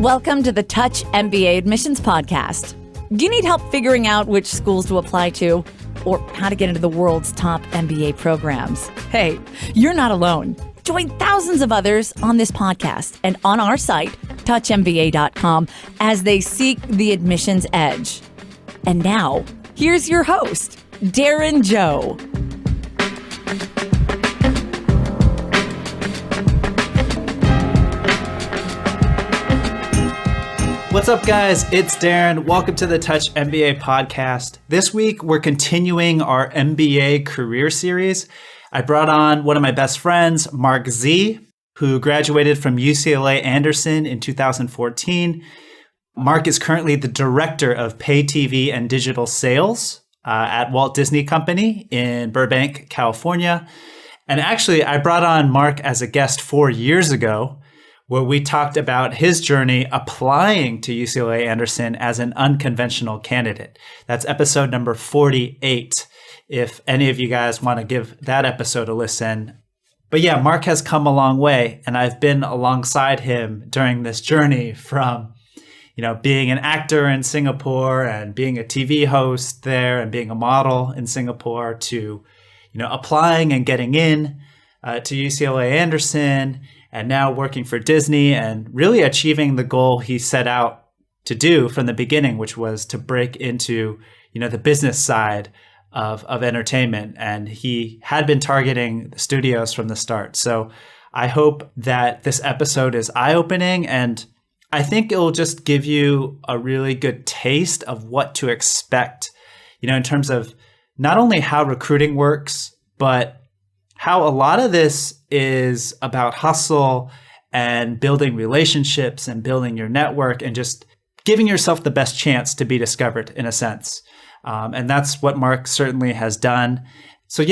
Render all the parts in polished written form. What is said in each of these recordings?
Welcome to the Touch MBA Admissions Podcast. Do you need help figuring out which schools to apply to or how to get into the world's top MBA programs? Hey, you're not alone. Join thousands of others on this podcast and on our site, touchmba.com, as they seek the admissions edge. And now, here's your host, Darren Joe. What's up, guys? It's Darren. Welcome to the Touch MBA podcast. This week, we're continuing our MBA career series. I brought on one of my best friends, Mark Zee, who graduated from UCLA Anderson in 2014. Mark is currently the director of pay TV and digital sales at Walt Disney Company in Burbank, California. And actually, I brought on Mark as a guest 4 years ago, where we talked about his journey applying to UCLA Anderson as an unconventional candidate. That's episode number 48, if any of you guys want to give that episode a listen. But yeah, Mark has come a long way, and I've been alongside him during this journey from, being an actor in Singapore and being a TV host there and being a model in Singapore to, applying and getting in to UCLA Anderson, and now working for Disney and really achieving the goal he set out to do from the beginning, which was to break into, the business side of entertainment. And he had been targeting the studios from the start. So I hope that this episode is eye-opening, and I think it'll just give you a really good taste of what to expect, in terms of not only how recruiting works, but how a lot of this is about hustle and building relationships and building your network and just giving yourself the best chance to be discovered, in a sense. And that's what Mark certainly has done. So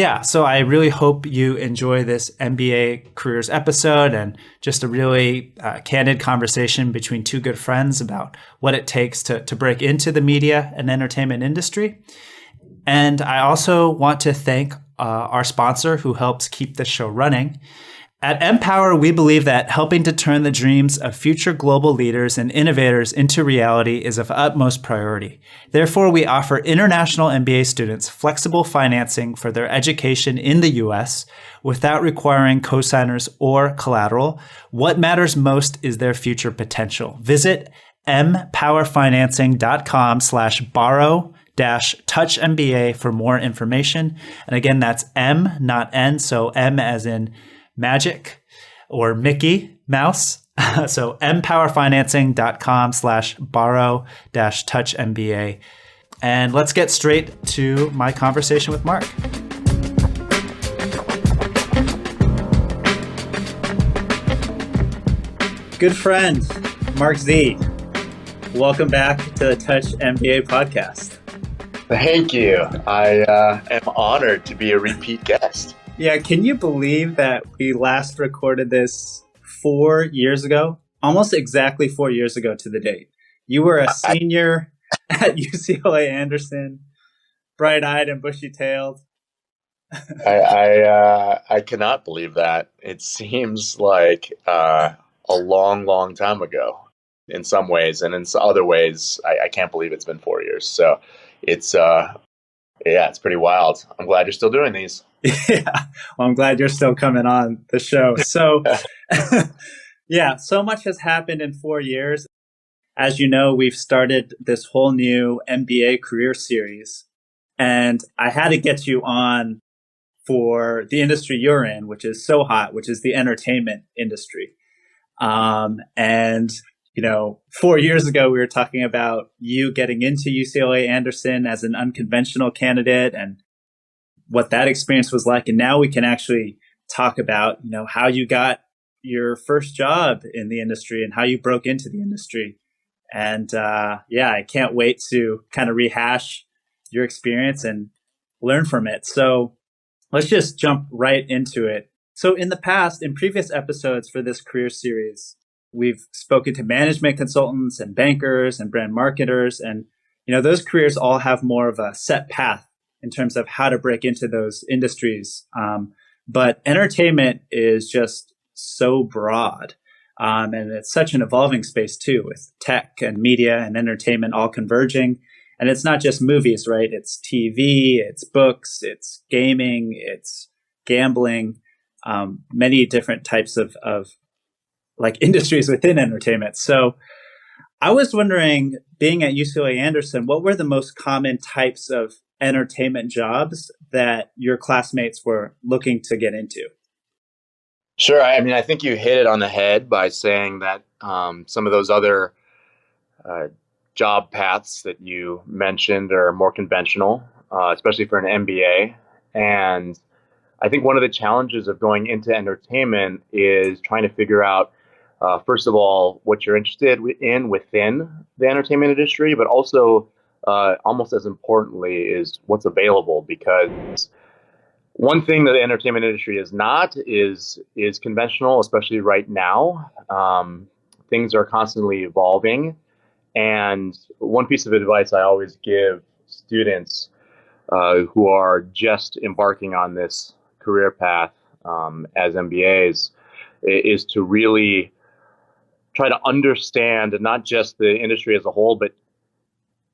I really hope you enjoy this MBA Careers episode and just a really candid conversation between two good friends about what it takes to break into the media and entertainment industry. And I also want to thank our sponsor who helps keep this show running. At Empower, we believe that helping to turn the dreams of future global leaders and innovators into reality is of utmost priority. Therefore, we offer international MBA students flexible financing for their education in the U.S. without requiring cosigners or collateral. What matters most is their future potential. Visit mpowerfinancing.com/borrow-touch MBA for more information. And again, that's M, not N. So M as in magic or Mickey Mouse. So mpowerfinancing.com/borrow-touch MBA. And let's get straight to my conversation with Mark. Good friend, Mark Zee. Welcome back to the Touch MBA podcast. Thank you. I am honored to be a repeat guest. Yeah, can you believe that we last recorded this 4 years ago? Almost exactly 4 years ago to the date. You were a senior at UCLA Anderson, bright-eyed and bushy-tailed. I cannot believe that. It seems like a long, long time ago in some ways, and in other ways, I can't believe it's been 4 years. So it's pretty wild. I'm glad you're still doing these. Yeah, well, I'm glad you're still coming on the show. So, so much has happened in 4 years. As you know, we've started this whole new MBA career series, and I had to get you on for the industry you're in, which is so hot, which is the entertainment industry. 4 years ago, we were talking about you getting into UCLA Anderson as an unconventional candidate and what that experience was like. And now we can actually talk about, how you got your first job in the industry and how you broke into the industry. And I can't wait to kind of rehash your experience and learn from it. So let's just jump right into it. So in previous episodes for this career series, we've spoken to management consultants and bankers and brand marketers. And, those careers all have more of a set path in terms of how to break into those industries. But entertainment is just so broad. And it's such an evolving space too, with tech and media and entertainment all converging. And it's not just movies, right? It's TV, it's books, it's gaming, it's gambling, many different types of like industries within entertainment. So I was wondering, being at UCLA Anderson, what were the most common types of entertainment jobs that your classmates were looking to get into? Sure. I mean, I think you hit it on the head by saying that some of those other job paths that you mentioned are more conventional, especially for an MBA. And I think one of the challenges of going into entertainment is trying to figure out, first of all, what you're interested in within the entertainment industry, but also almost as importantly is what's available. Because one thing that the entertainment industry is not is conventional, especially right now. Things are constantly evolving. And one piece of advice I always give students who are just embarking on this career path as MBAs is to really try to understand not just the industry as a whole, but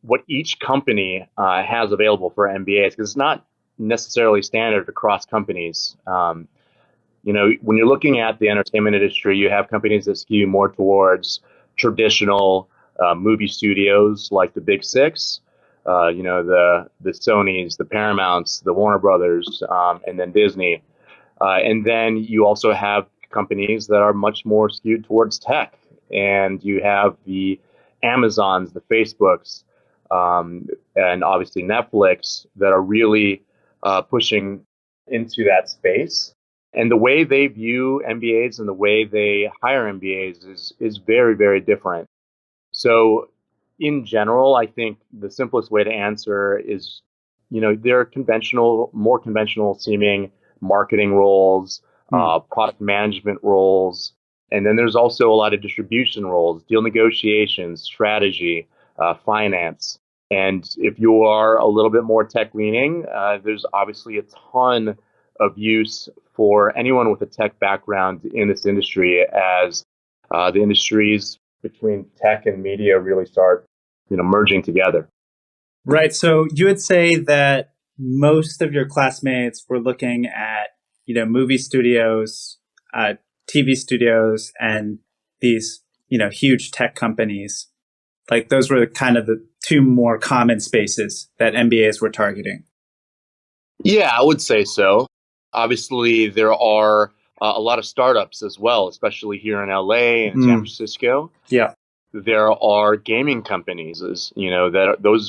what each company has available for MBAs, because it's not necessarily standard across companies. When you're looking at the entertainment industry, you have companies that skew more towards traditional movie studios like the Big Six, the Sonys, the Paramounts, the Warner Brothers, and then Disney. And then you also have companies that are much more skewed towards tech. And you have the Amazons, the Facebooks, and obviously Netflix that are really pushing into that space. And the way they view MBAs and the way they hire MBAs is very, very different. So in general, I think the simplest way to answer is, there are more conventional seeming marketing roles, product management roles. And then there's also a lot of distribution roles, deal negotiations, strategy, finance. And if you are a little bit more tech leaning, there's obviously a ton of use for anyone with a tech background in this industry as the industries between tech and media really start, merging together. Right. So you would say that most of your classmates were looking at, movie studios, TV studios, and these, huge tech companies. Like those were kind of the two more common spaces that MBAs were targeting. Yeah, I would say so. Obviously, there are a lot of startups as well, especially here in LA and San Francisco. Yeah. There are gaming companies, those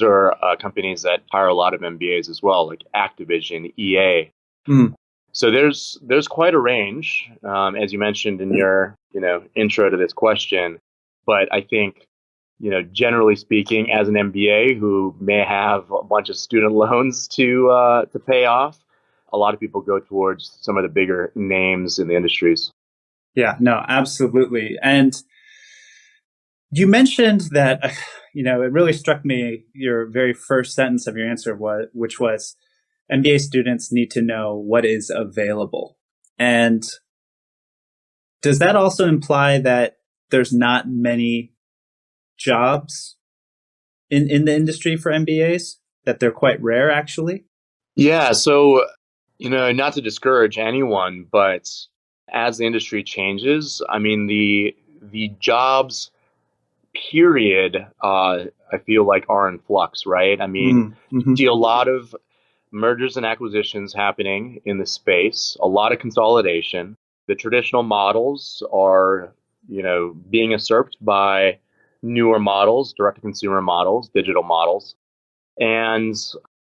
are companies that hire a lot of MBAs as well, like Activision, EA. So there's quite a range, as you mentioned in your intro to this question. But I think generally speaking, as an MBA who may have a bunch of student loans to pay off, a lot of people go towards some of the bigger names in the industries. Yeah, no, absolutely. And you mentioned that, it really struck me, your very first sentence of your answer, which was MBA students need to know what is available. And does that also imply that there's not many jobs in the industry for MBAs, that they're quite rare, actually? Yeah. So, not to discourage anyone, but as the industry changes, I mean, the jobs, period, I feel like are in flux, right? I mean, you see a lot of mergers and acquisitions happening in the space, a lot of consolidation. The traditional models are, being usurped by newer models, direct-to-consumer models, digital models. And,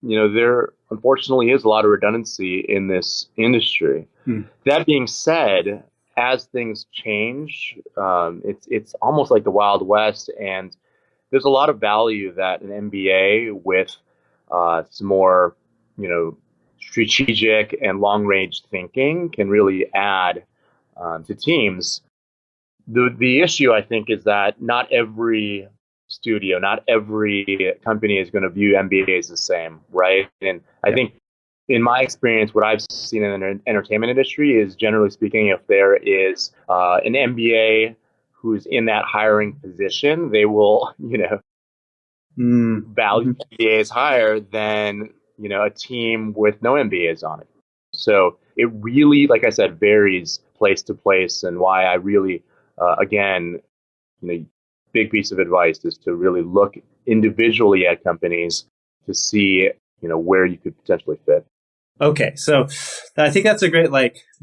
there unfortunately is a lot of redundancy in this industry. That being said, as things change, it's almost like the Wild West, and there's a lot of value that an MBA with some more, strategic and long-range thinking can really add to teams. The issue, I think, is that not every studio, not every company is going to view MBAs the same, right? And I think in my experience, what I've seen in the entertainment industry is, generally speaking, if there is an MBA who's in that hiring position, they will, value MBAs higher than, a team with no MBAs on it. So it really, like I said, varies place to place, and why I really, again, big piece of advice is to really look individually at companies to see, where you could potentially fit. Okay, so I think that's a great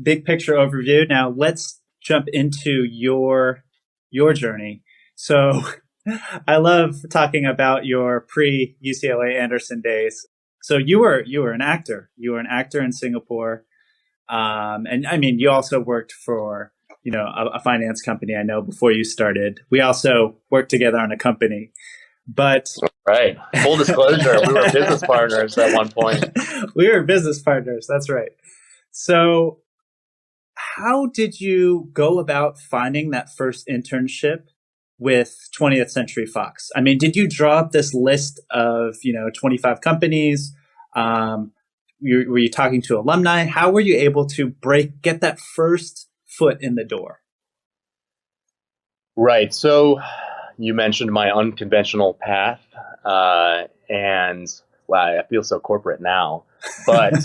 big picture overview. Now let's jump into your journey. So I love talking about your pre UCLA Anderson days. So you were an actor. You were an actor in Singapore, and I mean you also worked for a finance company. I know before you started. We also worked together on a company. But right, full disclosure, we were business partners at one point. We were business partners. That's right. So how did you go about finding that first internship with 20th Century Fox? I mean, did you draw up this list of 25 companies? Were you talking to alumni? How were you able to get that first foot in the door? Right. So you mentioned my unconventional path, and wow, I feel so corporate now. But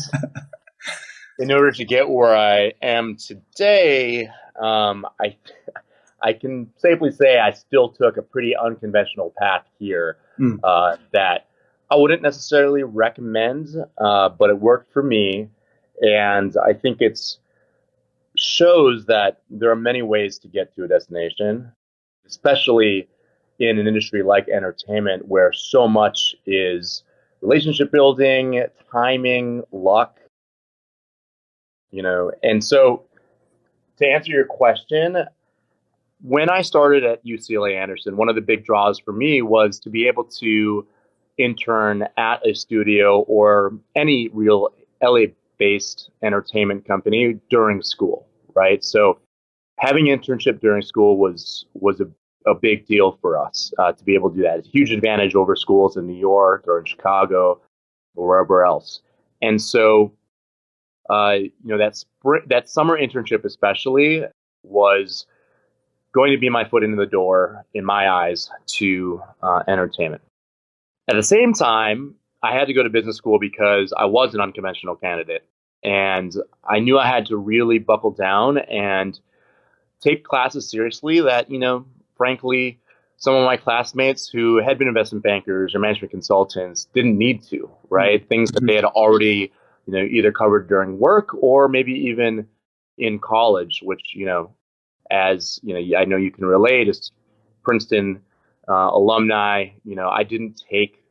in order to get where I am today, I can safely say I still took a pretty unconventional path here that I wouldn't necessarily recommend, but it worked for me, and I think it shows that there are many ways to get to a destination, especially in an industry like entertainment, where so much is relationship building, timing, luck, And so to answer your question, when I started at UCLA Anderson, one of the big draws for me was to be able to intern at a studio or any real LA-based entertainment company during school, right? So having internship during school was a big deal for us to be able to do that. It's a huge advantage over schools in New York or in Chicago or wherever else. And so, that summer internship especially was going to be my foot in the door, in my eyes, to entertainment. At the same time, I had to go to business school because I was an unconventional candidate. And I knew I had to really buckle down and take classes seriously that, frankly, some of my classmates who had been investment bankers or management consultants didn't need to, right? Things that they had already, either covered during work or maybe even in college, which, as, I know you can relate as Princeton alumni, I didn't take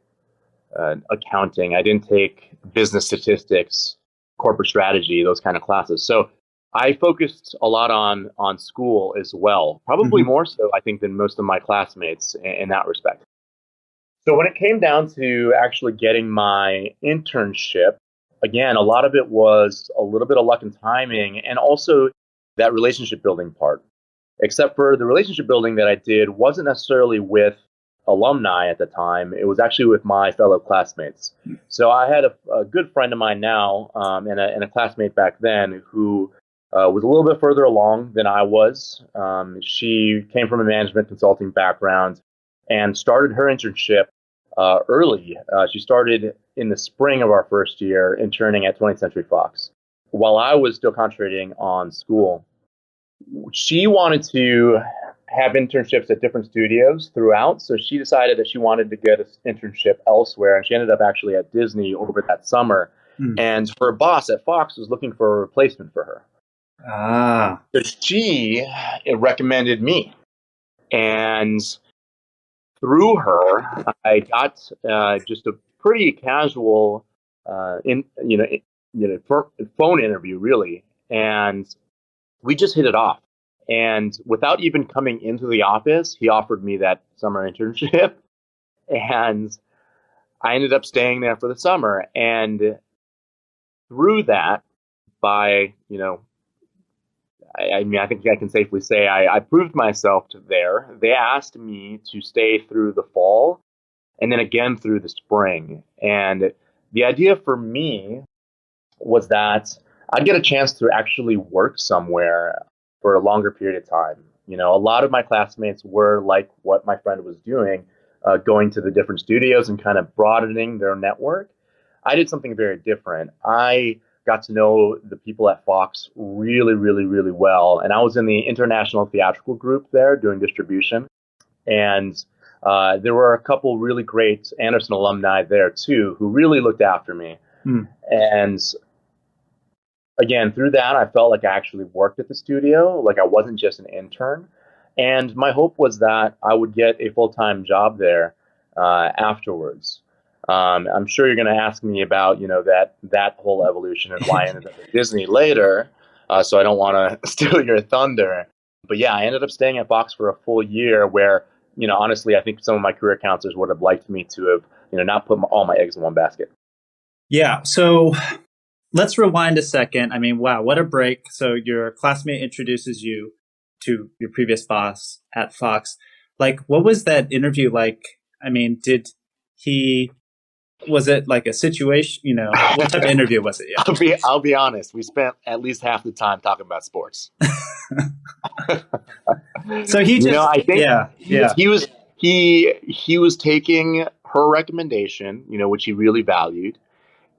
accounting. I didn't take business statistics, corporate strategy, those kind of classes. So I focused a lot on school as well, probably more so, I think, than most of my classmates in that respect. So when it came down to actually getting my internship, again, a lot of it was a little bit of luck and timing, and also that relationship building part. Except for the relationship building that I did wasn't necessarily with alumni at the time. It was actually with my fellow classmates. So I had a good friend of mine now, and a classmate back then who was a little bit further along than I was. She came from a management consulting background and started her internship early. She started in the spring of our first year interning at 20th Century Fox while I was still concentrating on school. She wanted to have internships at different studios throughout, so she decided that she wanted to get an internship elsewhere, and she ended up actually at Disney over that summer. And her boss at Fox was looking for a replacement for her. So she recommended me, and through her, I got just a pretty casual, phone interview, really, and we just hit it off. And without even coming into the office, he offered me that summer internship, and I ended up staying there for the summer. And through that, I think I can safely say I proved myself there. They asked me to stay through the fall and then again through the spring. And the idea for me was that I'd get a chance to actually work somewhere for a longer period of time. A lot of my classmates were like what my friend was doing, going to the different studios and kind of broadening their network. I did something very different. I got to know the people at Fox really, really, really well. And I was in the international theatrical group there doing distribution. And there were a couple really great Anderson alumni there too, who really looked after me. And again, through that, I felt like I actually worked at the studio, like I wasn't just an intern. And my hope was that I would get a full-time job there afterwards. I'm sure you're going to ask me about, that whole evolution and why I ended up at Disney later. So I don't want to steal your thunder. But yeah, I ended up staying at Fox for a full year where, honestly, I think some of my career counselors would have liked me to have, not put all my eggs in one basket. Yeah. So let's rewind a second. I mean, wow, what a break. So your classmate introduces you to your previous boss at Fox. Like, what was that interview like? I mean, was it like a situation, what type of interview was it? Yeah. I'll be honest. We spent at least half the time talking about sports. So he just, I think he was taking her recommendation, which he really valued.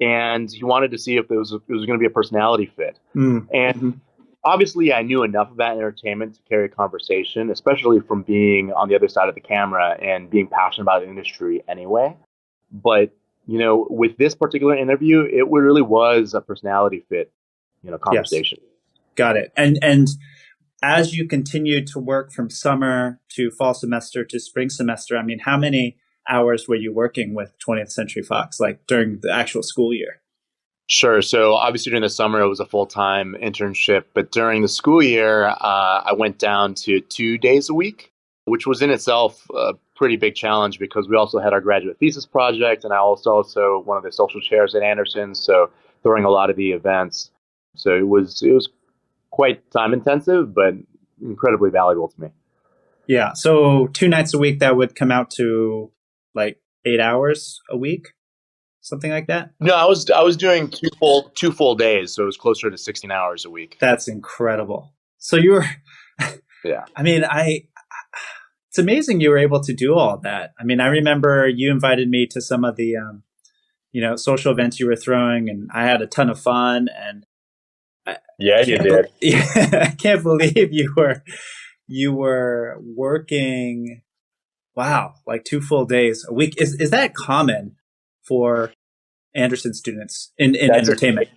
And he wanted to see if it was going to be a personality fit. And obviously, I knew enough about entertainment to carry a conversation, especially from being on the other side of the camera and being passionate about the industry anyway. But, with this particular interview, it really was a personality fit, conversation. Yes. Got it. And as you continued to work from summer to fall semester to spring semester, I mean, how many hours were you working with 20th Century Fox, like during the actual school year? Sure. So obviously during the summer, it was a full-time internship. But during the school year, I went down to 2 days a week, which was in itself a pretty big challenge because we also had our graduate thesis project. And I was also one of the social chairs at Anderson. So throwing a lot of the events. So it was quite time intensive, but incredibly valuable to me. Yeah. So 2 nights a week, that would come out to like 8 hours a week, something like that? No, I was doing two full days, so it was closer to 16 hours a week. That's incredible. So you were, yeah. I mean, it's amazing you were able to do all that. I mean, I remember you invited me to some of the, social events you were throwing, and I had a ton of fun. And you did. I can't believe you were working. Wow, like 2 full days a week. Is that common for Anderson students in entertainment?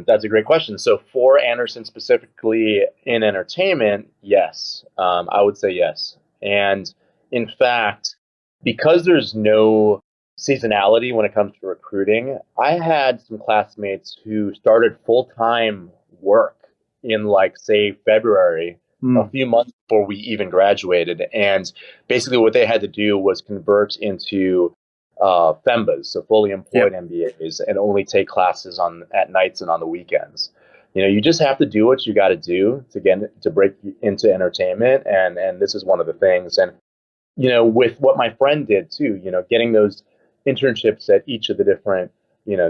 That's a great question. So for Anderson specifically in entertainment, yes, I would say yes. And in fact, because there's no seasonality when it comes to recruiting, I had some classmates who started full-time work in say February, a few months before we even graduated. And basically what they had to do was convert into FEMBAs, so fully employed MBAs, and only take classes at nights and on the weekends. You just have to do what you got to do to break into entertainment. And this is one of the things. And, with what my friend did too, getting those internships at each of the different,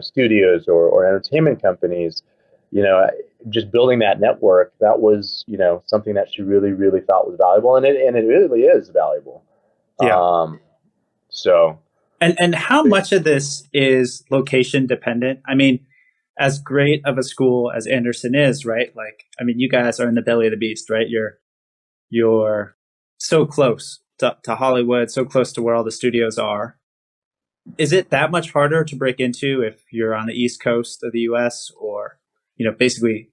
studios or entertainment companies, just building that network, that was, something that she really, really thought was valuable. And it really is valuable. Yeah. So. And how much of this is location dependent? I mean, as great of a school as Anderson is, right? Like, I mean, you guys are in the belly of the beast, right? You're so close to Hollywood, so close to where all the studios are. Is it that much harder to break into if you're on the East Coast of the US or, basically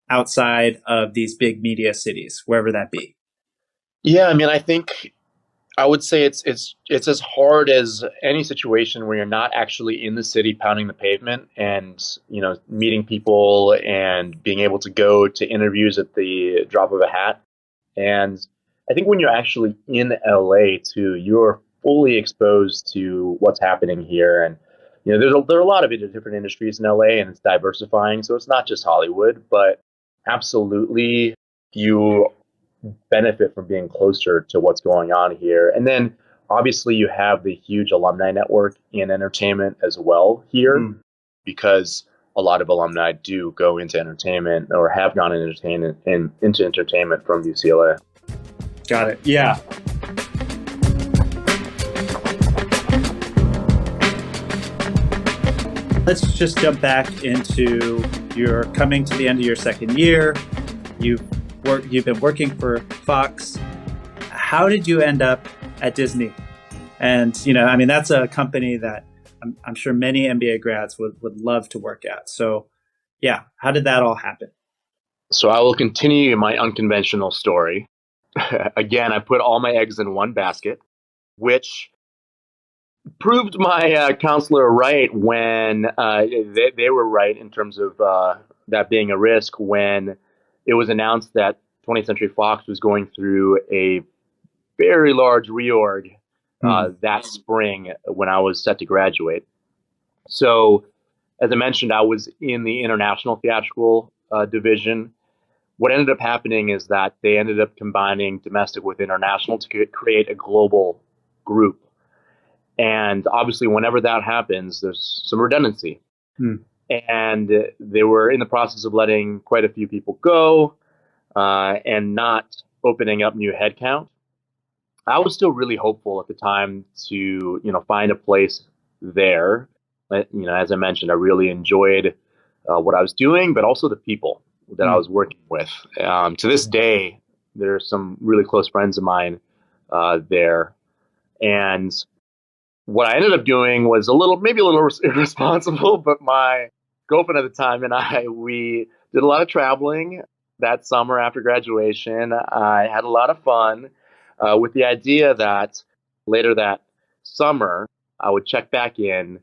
outside of these big media cities, wherever that be? Yeah, I mean, I would say it's as hard as any situation where you're not actually in the city pounding the pavement and, meeting people and being able to go to interviews at the drop of a hat. And I think when you're actually in LA too, you're fully exposed to what's happening here. And, there are a lot of different industries in LA and it's diversifying. So it's not just Hollywood, but absolutely you benefit from being closer to what's going on here. And then obviously you have the huge alumni network in entertainment as well here, because a lot of alumni do go into entertainment or have gone into entertainment from UCLA. Got it. Yeah. Let's just jump back into you're coming to the end of your second year. You've been working for Fox. How did you end up at Disney? And, that's a company that I'm sure many MBA grads would love to work at. So, yeah, how did that all happen? So I will continue my unconventional story. Again, I put all my eggs in one basket, which proved my counselor right when they were right in terms of that being a risk when it was announced that 20th Century Fox was going through a very large reorg that spring when I was set to graduate. So, as I mentioned, I was in the international theatrical division. What ended up happening is that they ended up combining domestic with international to create a global group. And obviously, whenever that happens, there's some redundancy. And they were in the process of letting quite a few people go and not opening up new headcount. I was still really hopeful at the time to, find a place there. As I mentioned, I really enjoyed what I was doing, but also the people that I was working with. To this day, there are some really close friends of mine there. And what I ended up doing was maybe a little irresponsible, but my girlfriend at the time and we did a lot of traveling that summer after graduation. I had a lot of fun with the idea that later that summer, I would check back in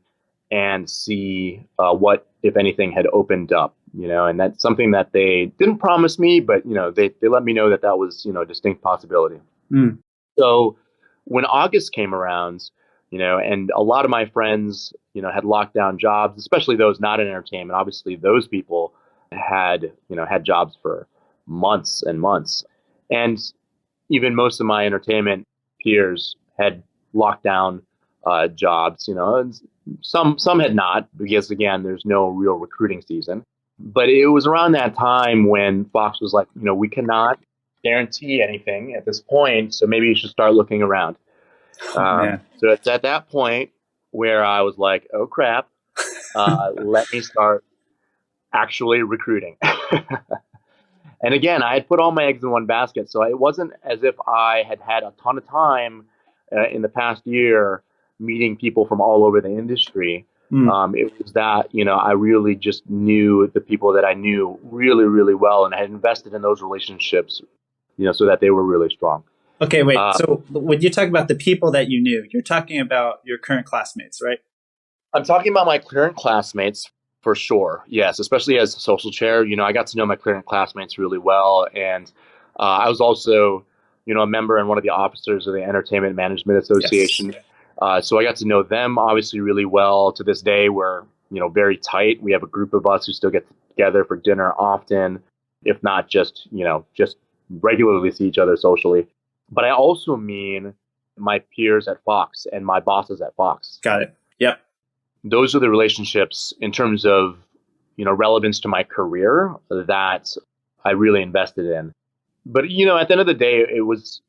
and see what, if anything, had opened up, and that's something that they didn't promise me, but, they let me know that was, a distinct possibility. So when August came around, and a lot of my friends, had locked down jobs, especially those not in entertainment. Obviously, those people had jobs for months and months. And even most of my entertainment peers had locked down jobs, and some had not, because again, there's no real recruiting season. But it was around that time when Fox was like, we cannot guarantee anything at this point, so maybe you should start looking around. So it's at that point where I was like, oh crap, let me start actually recruiting. And again, I had put all my eggs in one basket, so it wasn't as if I had had a ton of time in the past year meeting people from all over the industry. It was that, I really just knew the people that I knew really, really well, and I had invested in those relationships, so that they were really strong. Okay, wait. So when you talk about the people that you knew, you're talking about your current classmates, right? I'm talking about my current classmates for sure. Yes, especially as a social chair. I got to know my current classmates really well. And I was also, a member and one of the officers of the Entertainment Management Association. Yes. So I got to know them obviously really well. To this day, we're, very tight. We have a group of us who still get together for dinner often, if not just regularly see each other socially. But I also mean my peers at Fox and my bosses at Fox. Got it. Yep. Those are the relationships in terms of, relevance to my career that I really invested in. But, at the end of the day, it was,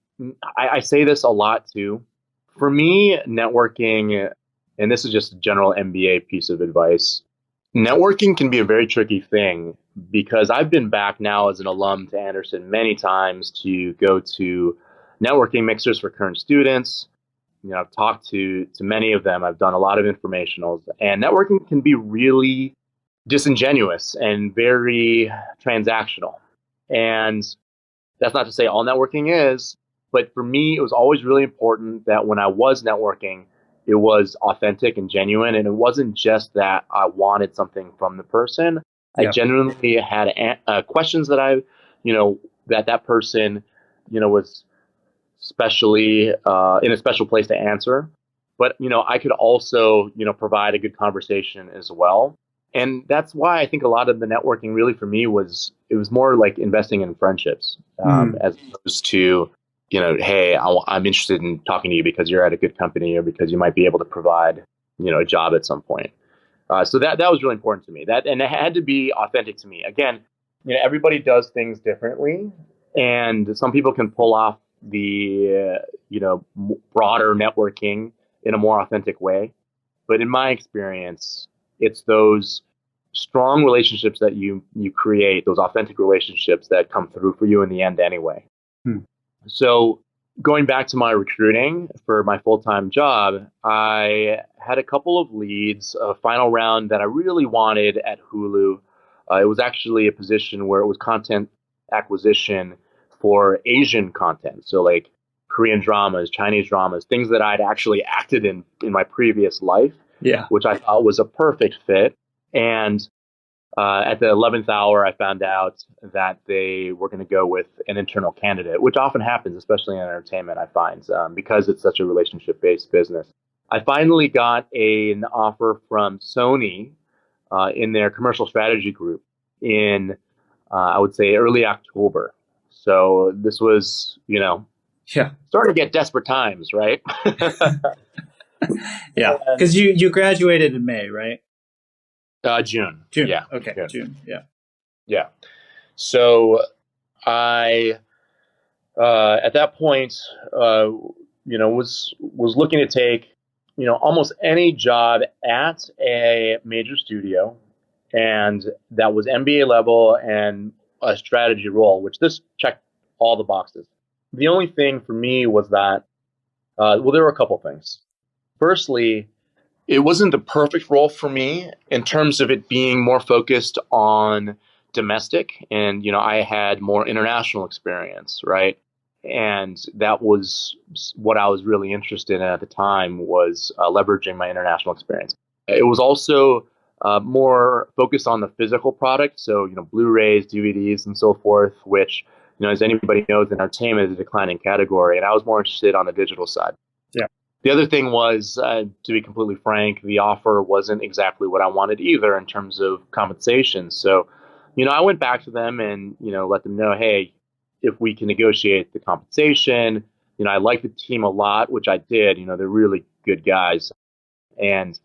I say this a lot too. For me, networking, and this is just a general MBA piece of advice, networking can be a very tricky thing because I've been back now as an alum to Anderson many times to go to networking mixers for current students. I've talked to many of them. I've done a lot of informationals, and networking can be really disingenuous and very transactional. And that's not to say all networking is, but for me, it was always really important that when I was networking, it was authentic and genuine. And it wasn't just that I wanted something from the person. Yeah. I genuinely had questions that that person, was especially in a special place to answer. But, I could also, provide a good conversation as well. And that's why I think a lot of the networking really for me was more like investing in friendships as opposed to, hey, I'm interested in talking to you because you're at a good company or because you might be able to provide, a job at some point. So that was really important to me. And it had to be authentic to me. Again, everybody does things differently. And some people can pull off the broader networking in a more authentic way. But in my experience, it's those strong relationships that you create, those authentic relationships that come through for you in the end anyway. So going back to my recruiting for my full-time job, I had a couple of leads, a final round that I really wanted at Hulu. It was actually a position where it was content acquisition for Asian content. So like Korean dramas, Chinese dramas, things that I'd actually acted in my previous life, which I thought was a perfect fit. And at the 11th hour, I found out that they were going to go with an internal candidate, which often happens, especially in entertainment, I find, because it's such a relationship-based business. I finally got an offer from Sony in their commercial strategy group in, I would say, early October. So this was, starting to get desperate times, right? Yeah, because you graduated in May, right? June. June. Yeah. Okay. June. Yeah. Yeah. So I, at that point, was looking to take, almost any job at a major studio, and that was MBA level and a strategy role, which this checked all the boxes. The only thing for me was that, there were a couple things. Firstly, it wasn't the perfect role for me in terms of it being more focused on domestic. And, I had more international experience, right? And that was what I was really interested in at the time, was leveraging my international experience. It was also more focused on the physical product. So, Blu-rays, DVDs, and so forth, which, as anybody knows, entertainment is a declining category. And I was more interested on the digital side. Yeah. The other thing was, to be completely frank, the offer wasn't exactly what I wanted either in terms of compensation. So, I went back to them and, let them know, hey, if we can negotiate the compensation, I like the team a lot, which I did. They're really good guys. And,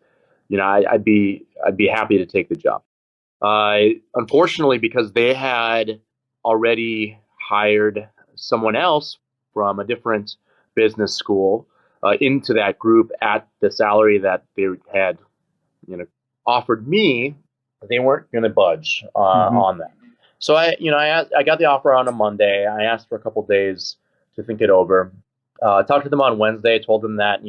I'd be happy to take the job. Unfortunately, because they had already hired someone else from a different business school, into that group at the salary that they had, offered me, they weren't going to budge on that. So I got the offer on a Monday. I asked for a couple days to think it over. Talked to them on Wednesday. Told them that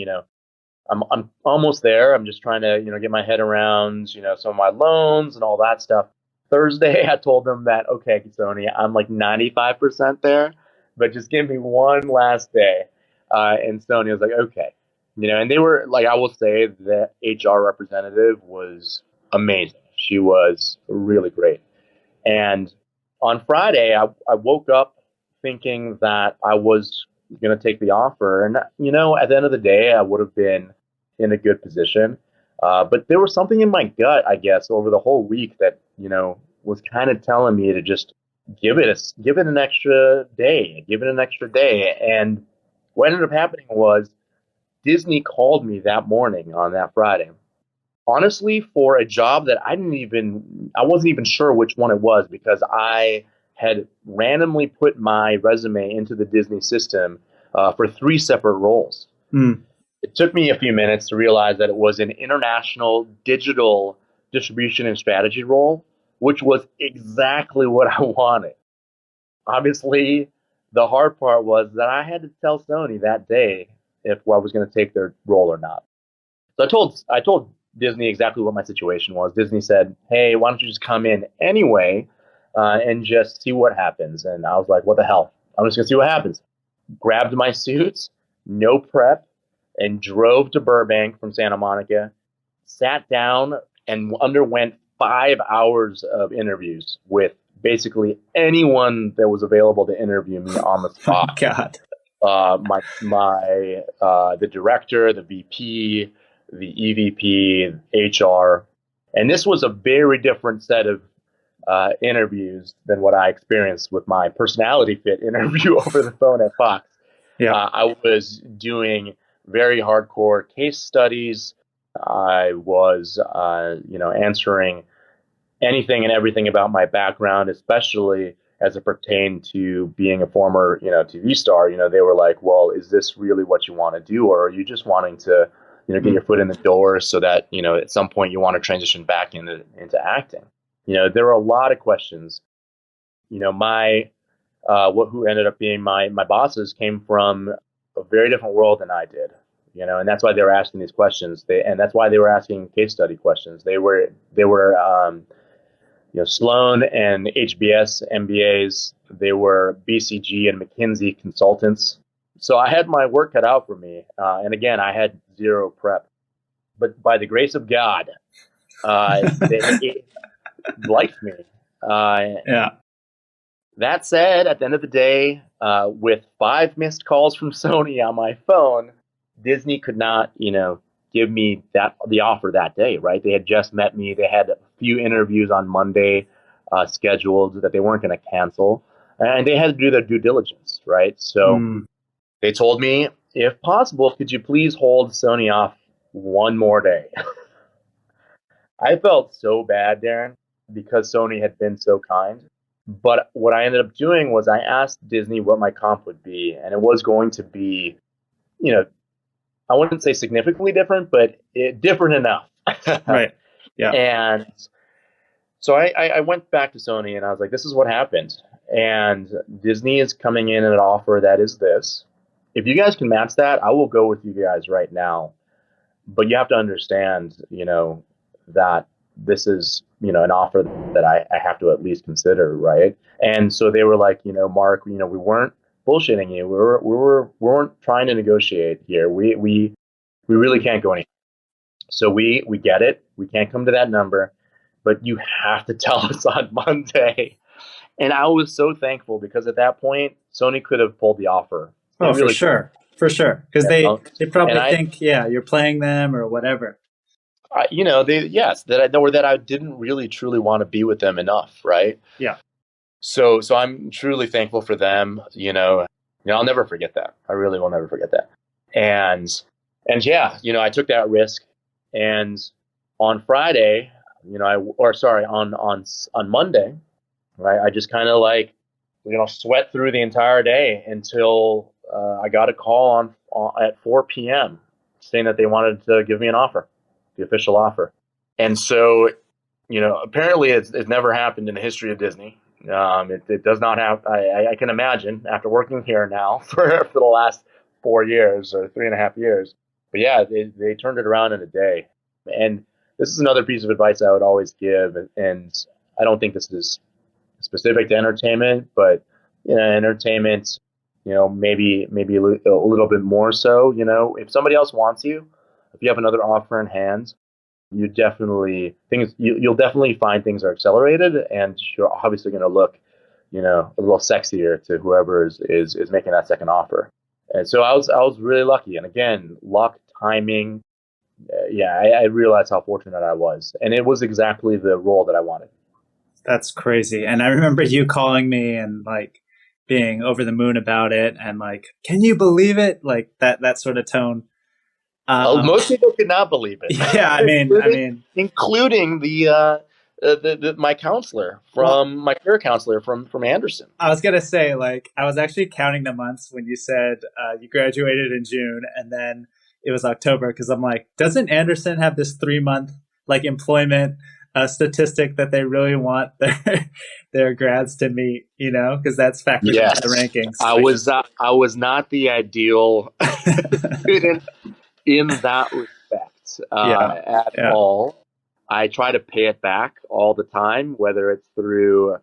I'm almost there. I'm just trying to get my head around some of my loans and all that stuff. Thursday, I told them that, okay, Sony, I'm like 95% there, but just give me one last day. And Sony was like, okay, and they were like, I will say the HR representative was amazing. She was really great. And on Friday, I woke up thinking that I was going to take the offer. And, at the end of the day, I would have been in a good position. But there was something in my gut, I guess, over the whole week that, was kind of telling me to just give it an extra day. And what ended up happening was Disney called me that morning on that Friday. Honestly, for a job that I wasn't even sure which one it was, because I had randomly put my resume into the Disney system for 3 separate roles. It took me a few minutes to realize that it was an international digital distribution and strategy role, which was exactly what I wanted. Obviously, the hard part was that I had to tell Sony that day if I was going to take their role or not. So I told Disney exactly what my situation was. Disney said, hey, why don't you just come in anyway and just see what happens? And I was like, what the hell? I'm just going to see what happens. Grabbed my suits, no prep, and drove to Burbank from Santa Monica, sat down and underwent 5 hours of interviews with basically anyone that was available to interview me on the spot. Oh, God. The director, the VP, the EVP, HR. And this was a very different set of interviews than what I experienced with my personality fit interview over the phone at Fox. Yeah. I was doing very hardcore case studies. I was, answering anything and everything about my background, especially as it pertained to being a former, TV star. They were like, well, is this really what you want to do? Or are you just wanting to, get your foot in the door so that, at some point you want to transition back into acting? There were a lot of questions. Who ended up being my bosses came from a very different world than I did, and that's why they were asking these questions. And that's why they were asking case study questions. They were Sloan and HBS MBAs. They were BCG and McKinsey consultants. So I had my work cut out for me. And again, I had zero prep. But by the grace of God, they liked me. Yeah. That said, at the end of the day, with 5 missed calls from Sony on my phone, Disney could not, give me the offer that day, right? They had just met me. They had a few interviews on Monday scheduled that they weren't going to cancel. And they had to do their due diligence, right? So they told me, if possible, could you please hold Sony off one more day? I felt so bad, Darren, because Sony had been so kind. But what I ended up doing was I asked Disney what my comp would be, and it was going to be, I wouldn't say significantly different, but different enough. Right. Yeah. And so I went back to Sony and I was like, this is what happened. And Disney is coming in at an offer that is this. If you guys can match that, I will go with you guys right now. But you have to understand, that this is, an offer that I have to at least consider, right? And so they were like, Mark, we weren't bullshitting you. We weren't trying to negotiate here. We really can't go anywhere. So we get it. We can't come to that number, but you have to tell us on Monday. And I was so thankful because at that point, Sony could have pulled the offer. Oh, really for sure. Because they probably think, you're playing them or whatever. That I didn't really truly want to be with them enough, right? Yeah. So I'm truly thankful for them. I'll never forget that. I really will never forget that. And I took that risk. And on Friday, on Monday, right, I just kind of sweat through the entire day until I got a call at 4 p.m. saying that they wanted to give me an offer, the official offer. And so, apparently it's never happened in the history of Disney. It does not have, I can imagine after working here now for the last 4 years or 3.5 years. But yeah, they turned it around in a day. And this is another piece of advice I would always give. And I don't think this is specific to entertainment, but, entertainment, maybe a little bit more so, if somebody else wants you, if you have another offer in hand, you'll definitely find things are accelerated, and you're obviously going to look, a little sexier to whoever is making that second offer. And so I was really lucky. And again, luck, timing. I realized how fortunate I was, and it was exactly the role that I wanted. That's crazy. And I remember you calling me and being over the moon about it, and can you believe it? That sort of tone. Most people could not believe it. Yeah, including my counselor my career counselor from Anderson. I was gonna say, I was actually counting the months when you said you graduated in June, and then it was October, because I'm like, doesn't Anderson have this 3-month employment statistic that they really want their grads to meet? Because that's factored into the rankings. I was not the ideal student in that respect at all. I try to pay it back all the time, whether it's through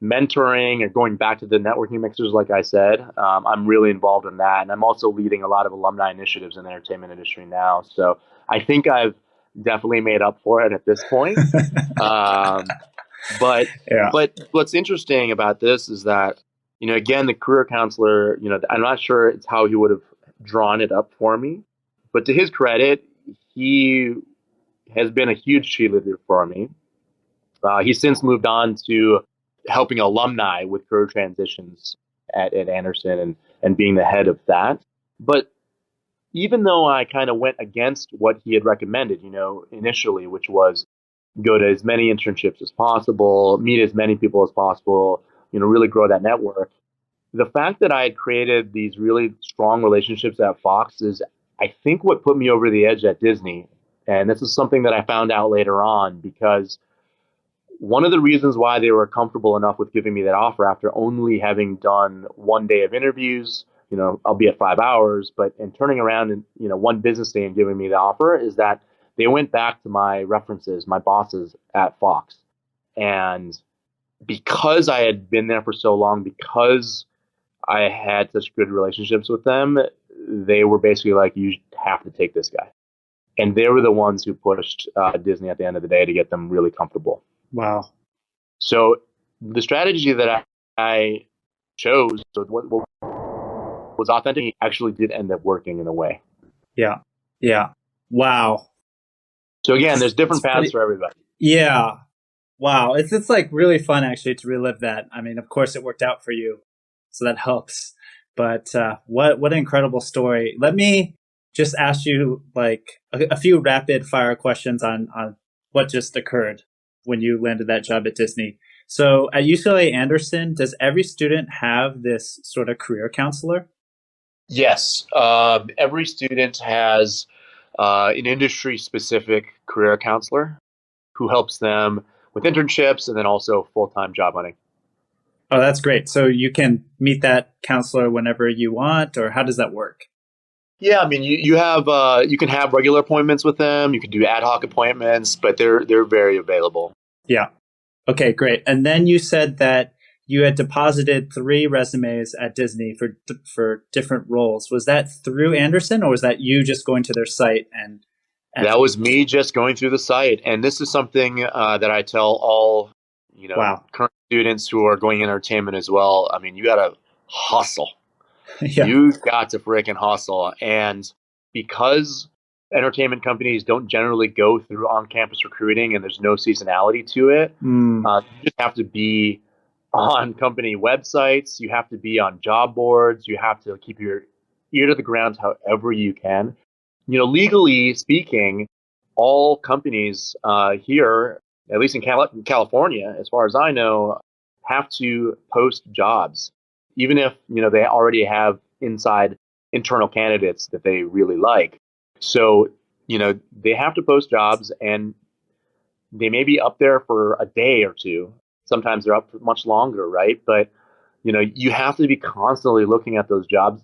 mentoring or going back to the networking mixers, like I said. I'm really involved in that. And I'm also leading a lot of alumni initiatives in the entertainment industry now. So I think I've definitely made up for it at this point. But what's interesting about this is that, again, the career counselor, I'm not sure it's how he would have drawn it up for me. But to his credit, he has been a huge cheerleader for me. He's since moved on to helping alumni with career transitions at Anderson and being the head of that. But even though I kind of went against what he had recommended, initially, which was go to as many internships as possible, meet as many people as possible, really grow that network. The fact that I had created these really strong relationships at Fox is, I think, what put me over the edge at Disney. And this is something that I found out later on, because one of the reasons why they were comfortable enough with giving me that offer after only having done one day of interviews, albeit 5 hours, and turning around and, one business day and giving me the offer, is that they went back to my references, my bosses at Fox. And because I had been there for so long, because I had such good relationships with them, they were basically like, you have to take this guy. And they were the ones who pushed Disney at the end of the day to get them really comfortable. Wow. So the strategy that I chose, what was authentic, actually did end up working in a way. Yeah. Yeah. Wow. So again, there's different paths for everybody. Yeah. Wow. It's like really fun actually to relive that. I mean, of course it worked out for you, so that helps. But what an incredible story. Let me just ask you like a few rapid fire questions on what just occurred when you landed that job at Disney. So at UCLA Anderson, does every student have this sort of career counselor? Yes. Every student has an industry-specific career counselor who helps them with internships and then also full-time job hunting. Oh, that's great. So you can meet that counselor whenever you want, or how does that work? Yeah, I mean, you can have regular appointments with them. You can do ad hoc appointments, but they're very available. Yeah. Okay, great. And then you said that you had deposited 3 resumes at Disney for different roles. Was that through Anderson, or was that you just going to their site and that was me just going through the site? And this is something that I tell all current students who are going in entertainment as well. I mean, you got to hustle. Yeah. You've got to freaking hustle. And because entertainment companies don't generally go through on-campus recruiting and there's no seasonality to it, you just have to be on company websites. You have to be on job boards. You have to keep your ear to the ground however you can. Legally speaking, all companies here, at least in California, as far as I know, have to post jobs, even if they already have inside internal candidates that they really like. So they have to post jobs, and they may be up there for a day or two. Sometimes they're up for much longer, right? But you have to be constantly looking at those jobs,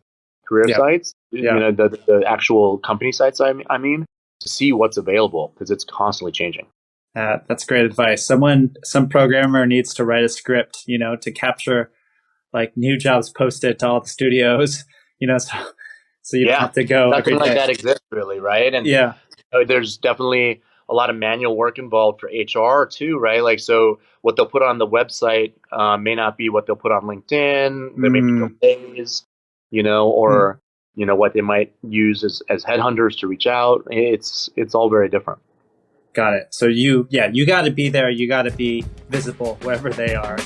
career sites, the actual company sites. I mean, to see what's available, because it's constantly changing. That's great advice. Some programmer needs to write a script, to capture like new jobs posted to all the studios, so you don't have to go. Nothing like that exists really, right? And there's definitely a lot of manual work involved for HR too, right? Like, so what they'll put on the website may not be what they'll put on LinkedIn. There may be delays, or what they might use as headhunters to reach out. It's all very different. Got it. So you got to be there. You got to be visible wherever they are.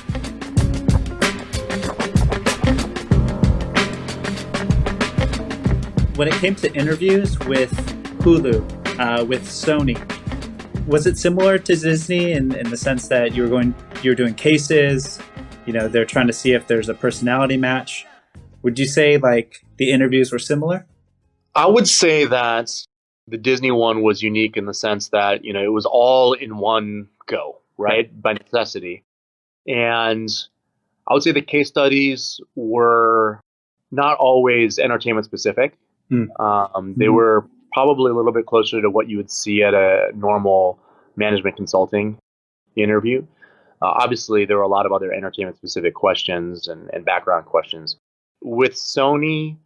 When it came to interviews with Hulu, with Sony, was it similar to Disney in the sense that you're doing cases, they're trying to see if there's a personality match? Would you say like the interviews were similar? I would say that the Disney one was unique in the sense that, it was all in one go, right? By necessity. And I would say the case studies were not always entertainment specific. They were probably a little bit closer to what you would see at a normal management consulting interview. Obviously, there were a lot of other entertainment specific questions and background questions. With Sony,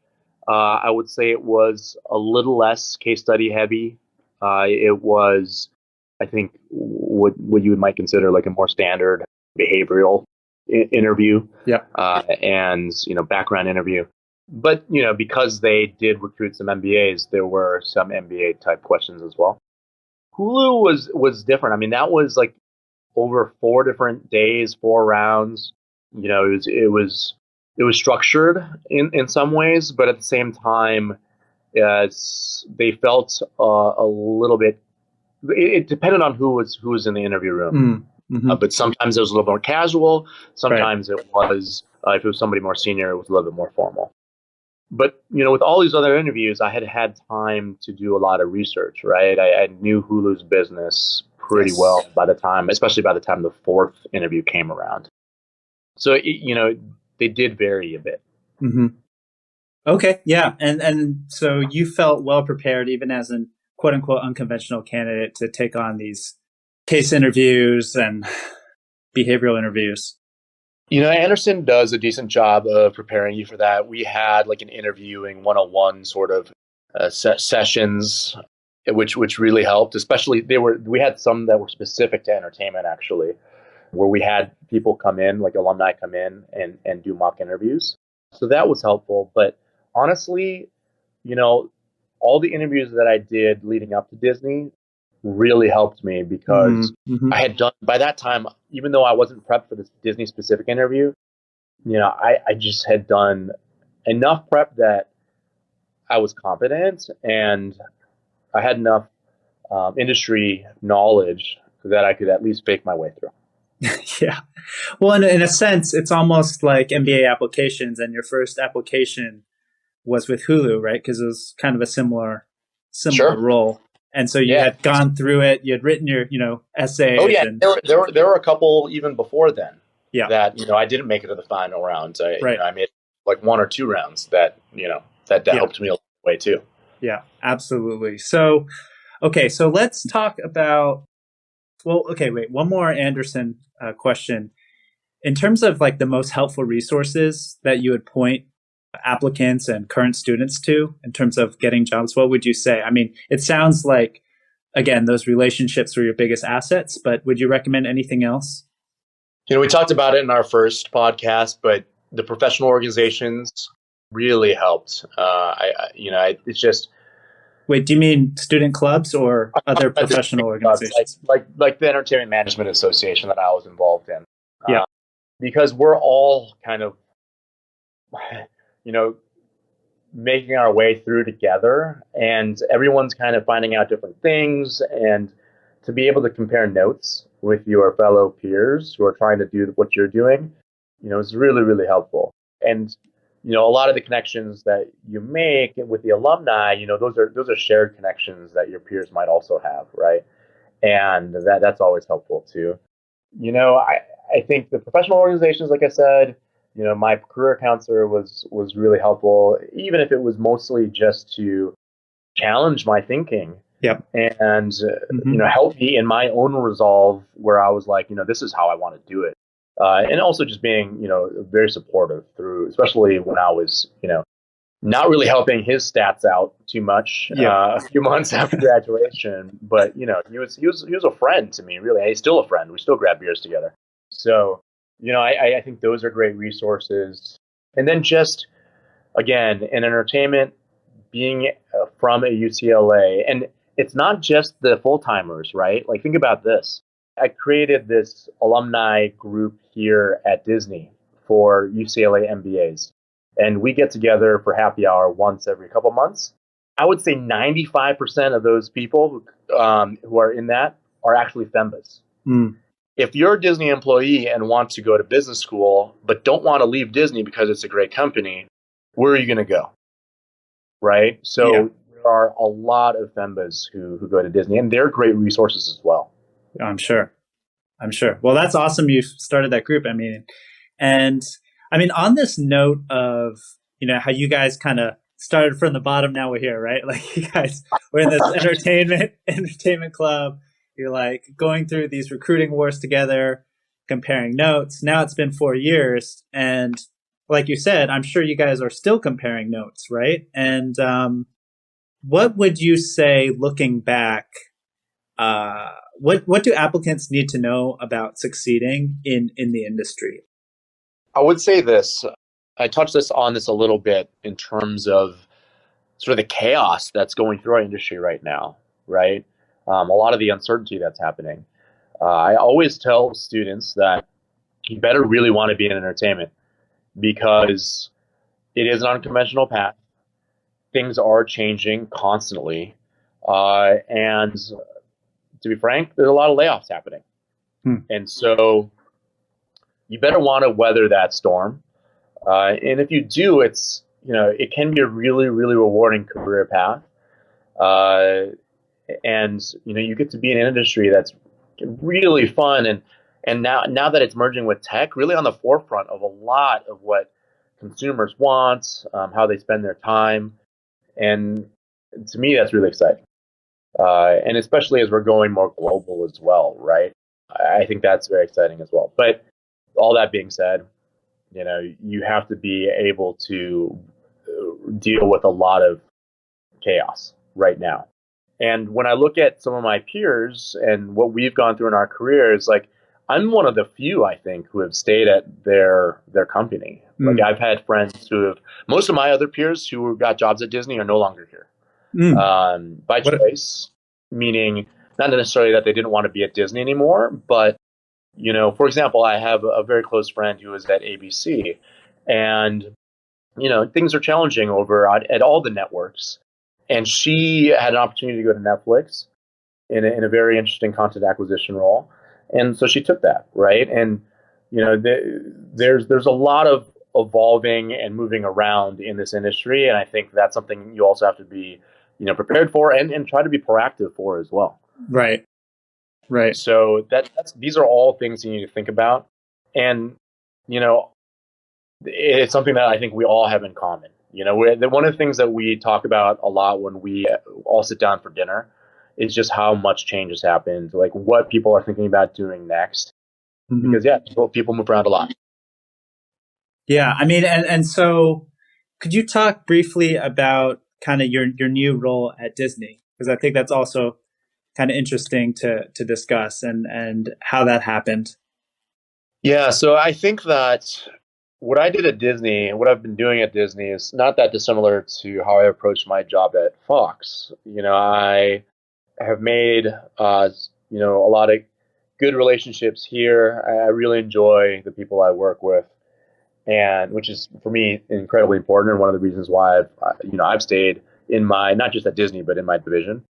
I would say it was a little less case study heavy. It was, I think, what you might consider like a more standard behavioral interview. And background interview. But because they did recruit some MBAs, there were some MBA type questions as well. Hulu was different. I mean, that was like over 4 different days, 4 rounds. It was structured in some ways, but at the same time, they felt a little bit. It depended on who was in the interview room. But sometimes it was a little more casual. Sometimes Right. it was, if it was somebody more senior, it was a little bit more formal. But, with all these other interviews, I had time to do a lot of research, right? I knew Hulu's business pretty Yes. well by the time, especially by the time the fourth interview came around. So, they did vary a bit. Mm-hmm. Okay. Yeah. And so you felt well prepared, even as an quote unquote unconventional candidate, to take on these case interviews and behavioral interviews. Anderson does a decent job of preparing you for that. We had like an interviewing 101 sort of sessions, which really helped. Especially we had some that were specific to entertainment, actually, where we had people come in, like alumni come in and do mock interviews. So that was helpful. But honestly, all the interviews that I did leading up to Disney really helped me because Mm-hmm. I had done, by that time, even though I wasn't prepped for this Disney specific interview, I just had done enough prep that I was competent and I had enough industry knowledge that I could at least fake my way through. Yeah. Well, in a sense, it's almost like MBA applications, and your first application was with Hulu, right? Because it was kind of a similar Sure. role. And so you had gone through it, you had written your, essays. Oh yeah, and there were a couple even before then. Yeah. That I didn't make it to the final rounds. Right. I made like one or two rounds that that helped me a way too. Yeah, absolutely. So, okay, so let's talk about. Well, okay, wait, one more Anderson question. In terms of like the most helpful resources that you would point applicants and current students to in terms of getting jobs, what would you say? I mean, it sounds like, again, those relationships were your biggest assets, but would you recommend anything else? We talked about it in our first podcast, but the professional organizations really helped. It's just. Wait, do you mean student clubs or other professional organizations? Like the Entertainment Management Association that I was involved in. Yeah. Because we're all kind of, making our way through together, and everyone's kind of finding out different things, and to be able to compare notes with your fellow peers who are trying to do what you're doing, is really, really helpful. And, a lot of the connections that you make with the alumni, those are shared connections that your peers might also have, right? And that's always helpful too. I think the professional organizations, like I said, my career counselor was really helpful, even if it was mostly just to challenge my thinking. Yep. And, help me in my own resolve where I was like, this is how I want to do it. And also just being, very supportive through, especially when I was, not really helping his stats out too much a few months after graduation. But, he was a friend to me, really. He's still a friend. We still grab beers together. So, I think those are great resources. And then just, again, in entertainment, being from a UCLA, and it's not just the full-timers, right? Like, think about this. I created this alumni group here at Disney for UCLA MBAs. And we get together for happy hour once every couple months. I would say 95% of those people who are in that are actually FEMBAs. Mm. If you're a Disney employee and want to go to business school, but don't want to leave Disney because it's a great company, where are you going to go? Right? So there are a lot of FEMBAs who go to Disney, and they're great resources as well. I'm sure. Well, that's awesome. You started that group. On this note of, how you guys kind of started from the bottom, now we're here, right? Like you guys were in this entertainment club. You're like going through these recruiting wars together, comparing notes. Now it's been 4 years. And like you said, I'm sure you guys are still comparing notes, right? And what would you say looking back, what do applicants need to know about succeeding in the industry? I would say this. I touched on this a little bit in terms of sort of the chaos that's going through our industry right now, right? A lot of the uncertainty that's happening. I always tell students that you better really want to be in entertainment because it is an unconventional path. Things are changing constantly. And to be frank, there's a lot of layoffs happening. And so you better want to weather that storm. And if you do, it can be a really, really rewarding career path. And you get to be in an industry that's really fun, and now that it's merging with tech, really on the forefront of a lot of what consumers want, how they spend their time, and to me that's really exciting. And especially as we're going more global as well, right? I think that's very exciting as well. But all that being said, you have to be able to deal with a lot of chaos right now. And when I look at some of my peers and what we've gone through in our careers, like I'm one of the few, I think, who have stayed at their company. Like I've had friends most of my other peers who got jobs at Disney are no longer here. By choice, meaning not necessarily that they didn't want to be at Disney anymore, but, for example, I have a very close friend who is at ABC, and, things are challenging over at all the networks. And she had an opportunity to go to Netflix in a very interesting content acquisition role. And so she took that, right? And, there's a lot of evolving and moving around in this industry. And I think that's something you also have to be, prepared for and try to be proactive for as well. Right. So these are all things you need to think about. And, it's something that I think we all have in common. One of the things that we talk about a lot when we all sit down for dinner is just how much change has happened, like what people are thinking about doing next. Because people move around a lot. Yeah, I mean, and so could you talk briefly about kind of your new role at Disney? Because I think that's also kind of interesting to discuss and how that happened. Yeah, so I think that what I did at Disney and what I've been doing at Disney is not that dissimilar to how I approached my job at Fox. I have made a lot of good relationships here. I really enjoy the people I work with, and which is for me incredibly important, and one of the reasons why I've stayed in not just at Disney but in my division.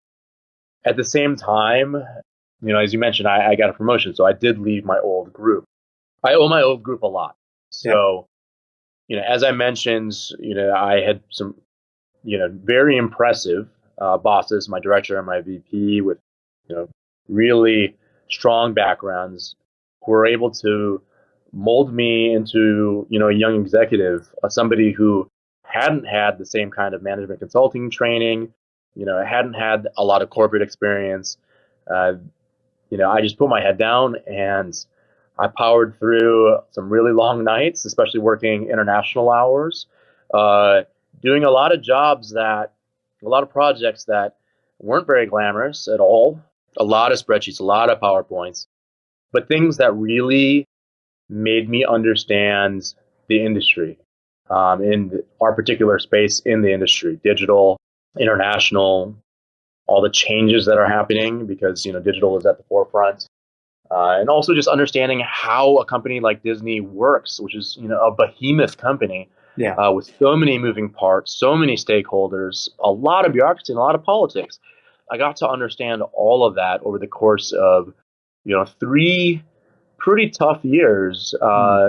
At the same time, as you mentioned, I got a promotion, so I did leave my old group. I owe my old group a lot. So, as I mentioned, I had some, very impressive bosses, my director and my VP with, really strong backgrounds who were able to mold me into, a young executive, somebody who hadn't had the same kind of management consulting training, hadn't had a lot of corporate experience. I just put my head down and I powered through some really long nights, especially working international hours, doing a lot of projects that weren't very glamorous at all, a lot of spreadsheets, a lot of PowerPoints, but things that really made me understand the industry, in our particular space in the industry, digital, international, all the changes that are happening because, digital is at the forefront. And also just understanding how a company like Disney works, which is, a behemoth company with so many moving parts, so many stakeholders, a lot of bureaucracy and a lot of politics. I got to understand all of that over the course of, 3 pretty tough years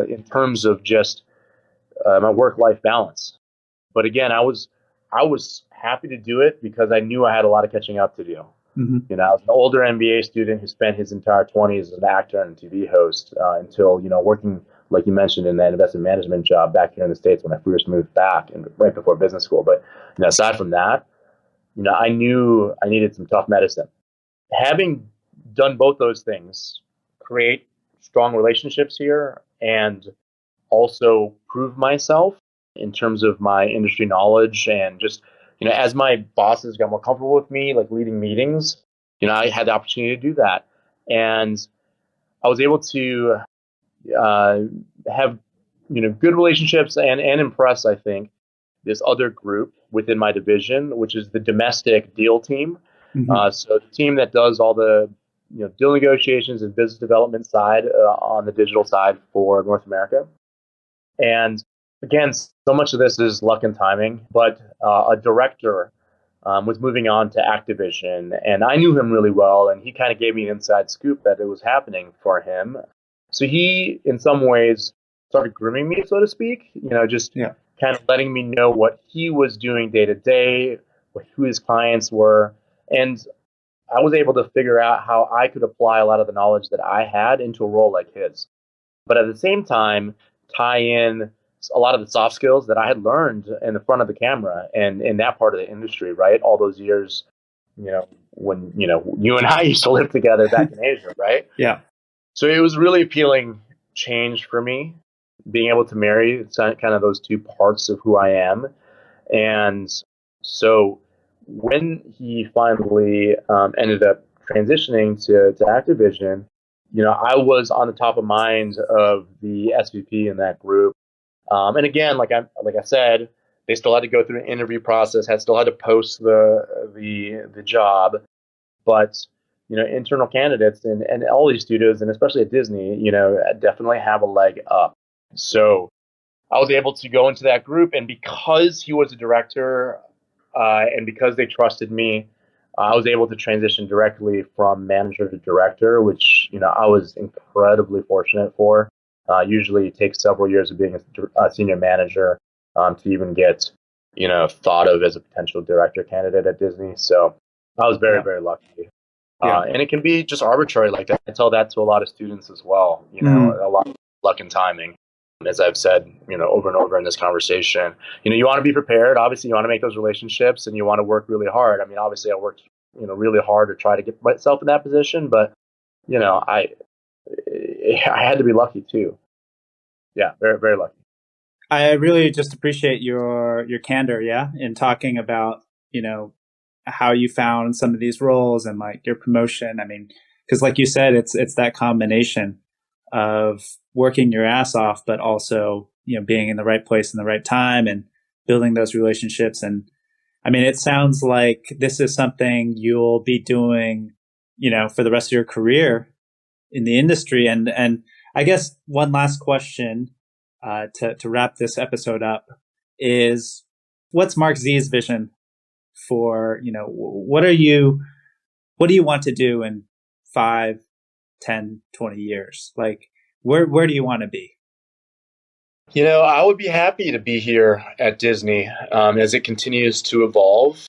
in terms of just my work-life balance. But again, I was happy to do it because I knew I had a lot of catching up to do. I was an older MBA student who spent his entire 20s as an actor and a TV host until, working, like you mentioned, in that investment management job back here in the States when I first moved back and right before business school. But aside from that, I knew I needed some tough medicine. Having done both those things, create strong relationships here and also prove myself in terms of my industry knowledge and just as my bosses got more comfortable with me, like leading meetings, I had the opportunity to do that. And I was able to have, good relationships and impress, I think, this other group within my division, which is the domestic deal team. So the team that does all the, deal negotiations and business development side on the digital side for North America. And again, so much of this is luck and timing, but a director was moving on to Activision. And I knew him really well, and he kind of gave me an inside scoop that it was happening for him. So he, in some ways, started grooming me, so to speak, just kind of letting me know what he was doing day to day, who his clients were. And I was able to figure out how I could apply a lot of the knowledge that I had into a role like his. But at the same time, tie in a lot of the soft skills that I had learned in the front of the camera and in that part of the industry, right? All those years, when, you and I used to live together back in Asia, right? Yeah. So it was really appealing change for me, being able to marry kind of those two parts of who I am. And so when he finally ended up transitioning to Activision, I was on the top of mind of the SVP in that group. And again, like I said, they still had to go through an interview process, still had to post the job, but internal candidates and all these studios, and especially at Disney, definitely have a leg up. So I was able to go into that group, and because he was a director, and because they trusted me, I was able to transition directly from manager to director, which I was incredibly fortunate for. Usually it takes several years of being a senior manager to even get, thought of as a potential director candidate at Disney. So I was very, very lucky. And it can be just arbitrary like that. I tell that to a lot of students as well, a lot of luck and timing. As I've said, over and over in this conversation, you want to be prepared. Obviously, you want to make those relationships and you want to work really hard. I mean, obviously I worked, really hard to try to get myself in that position, but, I had to be lucky too. Yeah, very, very lucky. I really just appreciate your candor, in talking about, how you found some of these roles and like your promotion. I mean, because like you said, it's that combination of working your ass off, but also, being in the right place in the right time and building those relationships. And I mean, it sounds like this is something you'll be doing, for the rest of your career in the industry. And I guess one last question to wrap this episode up is, what's Mark Zee's vision for, what do you want to do in 5, 10, 20 years? Like, where do you want to be? I would be happy to be here at Disney as it continues to evolve.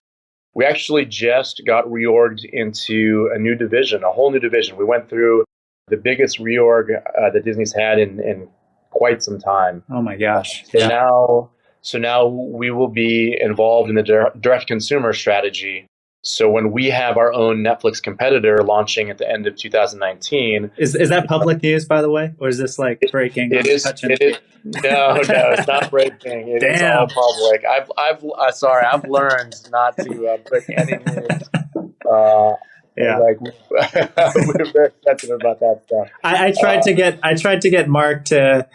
We actually just got reorged into a whole new division. We went through the biggest reorg that Disney's had in quite some time. Oh my gosh. So now we will be involved in the direct consumer strategy. So when we have our own Netflix competitor launching at the end of 2019. Is that public news, by the way? Or is this like breaking? It is. No, it's not breaking. It is all public. I've learned not to break any news. We're very sensitive about that stuff. I tried to get Mark to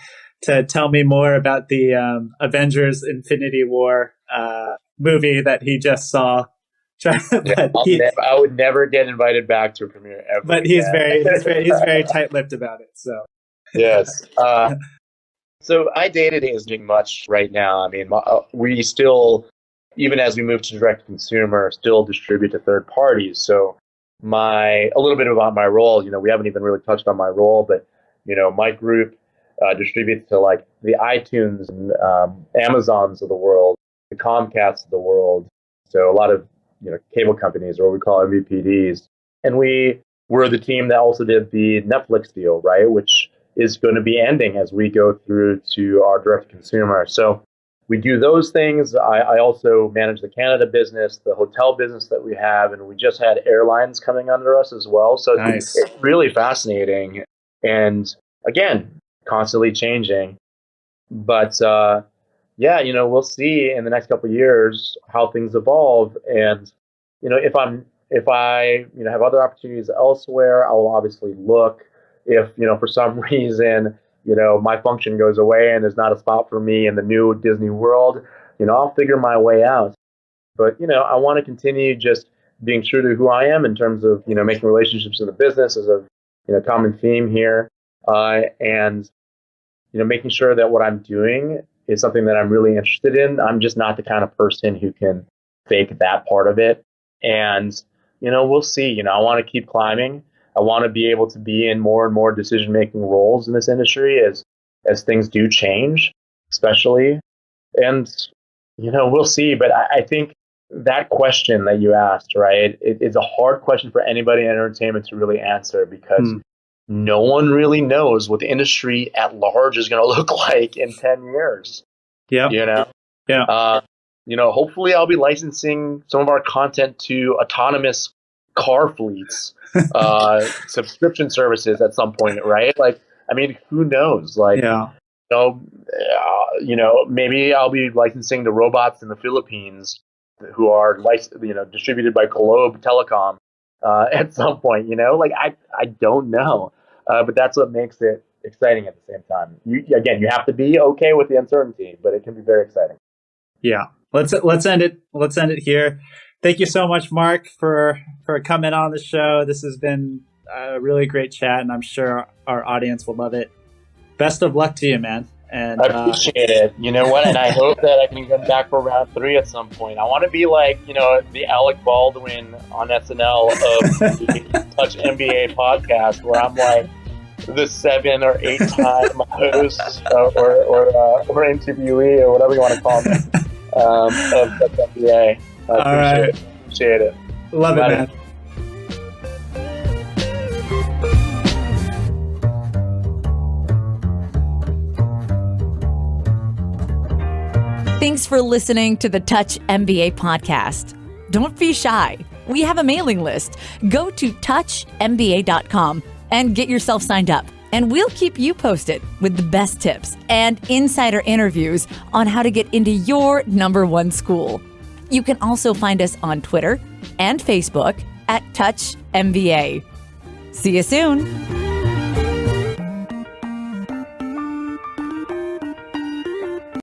tell me more about the Avengers Infinity War movie that he just saw. I would never get invited back to a premiere ever. But he's very tight-lipped about it. So yes. So I dated isn't much right now. I mean, we still, even as we move to direct consumer, still distribute to third parties. So a little bit about my role. We haven't even really touched on my role, but my group distributes to like the iTunes and Amazons of the world, the Comcasts of the world. So a lot of cable companies, or what we call MVPDs. And we're the team that also did the Netflix deal, right? Which is going to be ending as we go through to our direct consumer. So we do those things. I also manage the Canada business, the hotel business that we have, and we just had airlines coming under us as well. So nice. It's really fascinating. And again, constantly changing. But we'll see in the next couple of years how things evolve. And if I have other opportunities elsewhere, I will obviously look. If for some reason my function goes away and there's not a spot for me in the new Disney world, I'll figure my way out. But I want to continue just being true to who I am in terms of making relationships in the business as a common theme here, and making sure that what I'm doing is something that I'm really interested in. I'm just not the kind of person who can fake that part of it. And, we'll see. I want to keep climbing. I want to be able to be in more and more decision-making roles in this industry as things do change, especially. And, we'll see. But I think that question that you asked, right, it's a hard question for anybody in entertainment to really answer, because no one really knows what the industry at large is going to look like in 10 years. Yeah. Yeah. Hopefully I'll be licensing some of our content to autonomous car fleets, subscription services at some point, right? Who knows? Maybe I'll be licensing the robots in the Philippines who are distributed by Globe Telecom at some point. I don't know, but that's what makes it exciting at the same time. You have to be okay with the uncertainty, but it can be very exciting. Yeah, let's end it. Let's end it here. Thank you so much, Mark, for coming on the show. This has been a really great chat, and I'm sure our audience will love it. Best of luck to you, man. And I appreciate it. You know what? And I hope that I can come back for round 3 at some point. I want to be like, the Alec Baldwin on SNL of the Touch MBA podcast, where I'm like the 7 or 8 time host or interviewee or whatever you want to call me of Touch MBA. Appreciate it. Love it, man. Thanks for listening to the Touch MBA podcast. Don't be shy. We have a mailing list. Go to touchmba.com and get yourself signed up. And we'll keep you posted with the best tips and insider interviews on how to get into your #1 school. You can also find us on Twitter and Facebook at Touch MBA. See you soon.